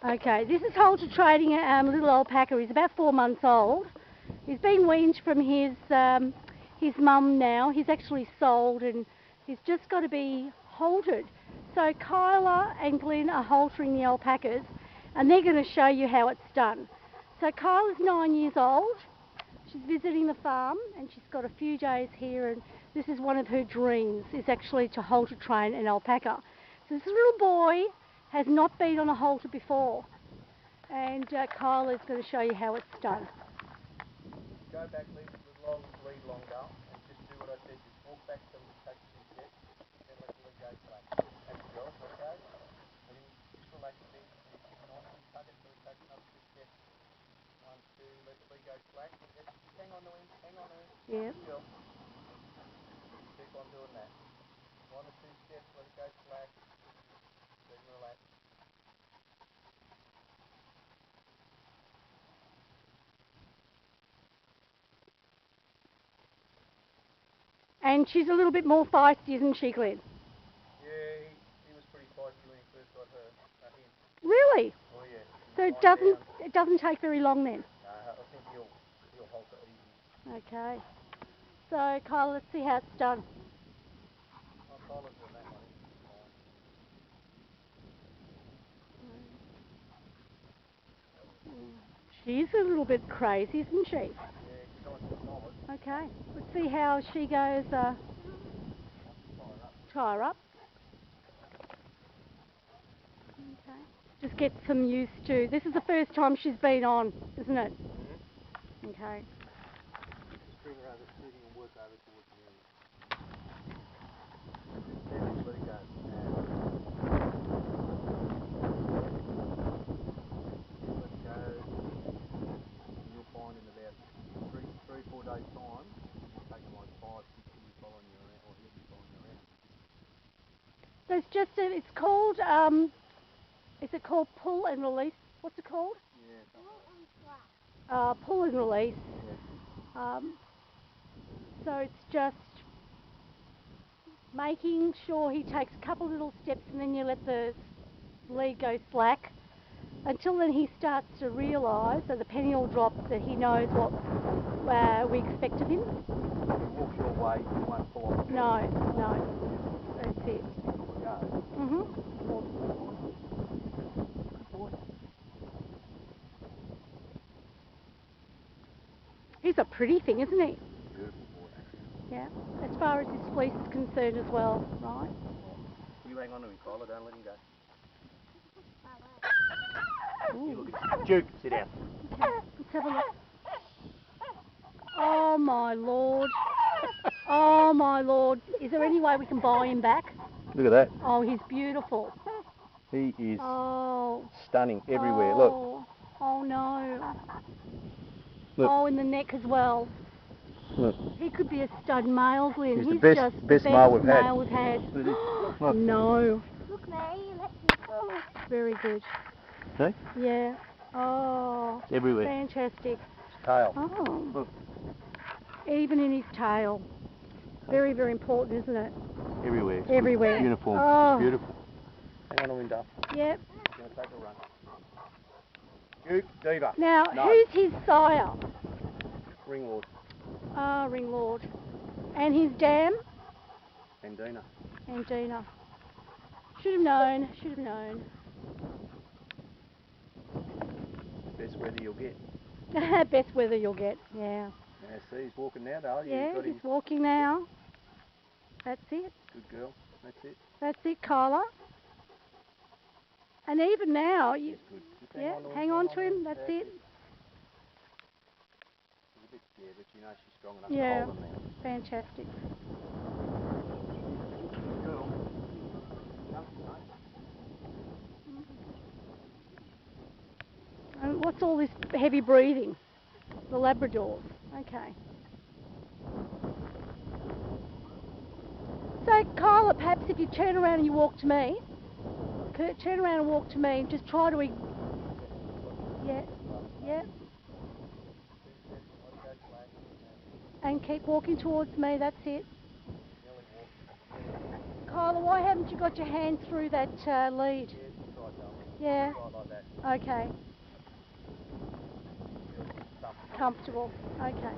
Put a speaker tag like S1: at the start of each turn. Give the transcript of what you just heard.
S1: Okay, this is halter-training little alpaca. He's about 4 months old. He's been weaned from his mum now. He's actually sold and he's just got to be haltered. So Kyla and Glyn are haltering the alpacas and they're going to show you how it's done. So Kyla's 9 years old. She's visiting the farm and she's got a few days here, and this is one of her dreams, is actually to halter-train an alpaca. So this little boy has not been on a halter before, and Kyla is going to show you how it's done.
S2: Go back, lead longer, and just do what I said. Just walk back till you take 2 steps, then let the lead go flat. That's the job, okay? And then just relax a bit, and nicely tug it till it takes another 2 steps. 1, 2, let the lead go flat. Just hang on to him, hang on to him.
S1: Yeah.
S2: Good job. Keep on doing that. 1 or 2 steps, let it go flat. Then relax.
S1: And she's a little bit more feisty, isn't she, Glyn?
S2: Yeah, he was pretty feisty when he first got her. Him.
S1: Really?
S2: Oh yeah.
S1: So it doesn't take very long then?
S2: No, I think he'll halt it easy.
S1: Okay. So Kyla, let's see how it's done.
S2: Oh, Kyla's doing that one.
S1: She's a little bit crazy, isn't she?
S2: Yeah, she's nice and solid.
S1: Okay, let's see how she goes. Try her up. Okay. Just get some used to. This is the first time she's been on, isn't it? Mm-hmm. Okay.
S2: Just bring her over to and work over towards the end. Then just let it go. Let it go. And you'll find in about 3-4 days time, it's taking like 5-6 years following you around, or he'll be following you around.
S1: So it's just it's called is it called pull and release? What's it called?
S2: Yeah, something like that.
S1: Pull and release.
S2: Yeah.
S1: So it's just making sure he takes a couple little steps and then you let the lead go slack. Until then he starts to realise, so the pennial drops, that he knows what we expect of him.
S2: If he walks your way, he won't fall off.
S1: No. That's it. He's a pretty thing, isn't he?
S2: Beautiful boy.
S1: Yeah. As far as his fleece is concerned as well, right?
S2: You hang on to him, Kyla, don't let him go.
S1: Ooh.
S2: You look at him. Duke, sit down.
S1: Okay, let's have a look. Oh my lord. Oh my lord. Is there any way we can buy him back?
S2: Look at that.
S1: Oh, he's beautiful.
S2: He is
S1: stunning
S2: everywhere.
S1: Look. Oh no.
S2: Look.
S1: Oh, in the neck as well.
S2: Look.
S1: He could be a stud male, Glyn.
S2: He's the best male we've had.
S1: Look. No.
S3: Look, Mary, let me go.
S1: Very good.
S2: See?
S1: Yeah. Oh.
S2: It's everywhere.
S1: Fantastic.
S2: His tail.
S1: Oh.
S2: Look.
S1: Even in his tail. Very, very important, isn't it?
S2: Everywhere. It's
S1: everywhere.
S2: Uniform.
S1: Oh.
S2: It's beautiful. Hang on to him, Duff.
S1: Yep.
S2: He's going to take a run. Duke, Diva.
S1: Now,
S2: no.
S1: Who's his sire?
S2: Ringlord.
S1: Ah, Ringlord. And his dam?
S2: Andina.
S1: Andina. Should have known. Should have known.
S2: Best weather you'll get.
S1: Best weather you'll get, yeah.
S2: Yeah, see, he's walking now, darling.
S1: Yeah, he's walking now. That's it.
S2: Good girl. That's it.
S1: That's it, Kyla. And even now, you, hang on to him. That's it.
S2: She's a bit scared, but you know she's strong enough
S1: Yeah,
S2: to hold him now.
S1: fantastic.
S2: Good girl.
S1: And what's all this heavy breathing? The Labradors. Okay. So, Kyla, perhaps if you turn around and you walk to me, turn around and walk to me, and just try to... Yeah. And keep walking towards me, that's it. Kyla, why haven't you got your hand through that lead? Yeah.
S2: Right like that.
S1: Okay.
S2: Feel comfortable.
S1: Comfortable. Okay.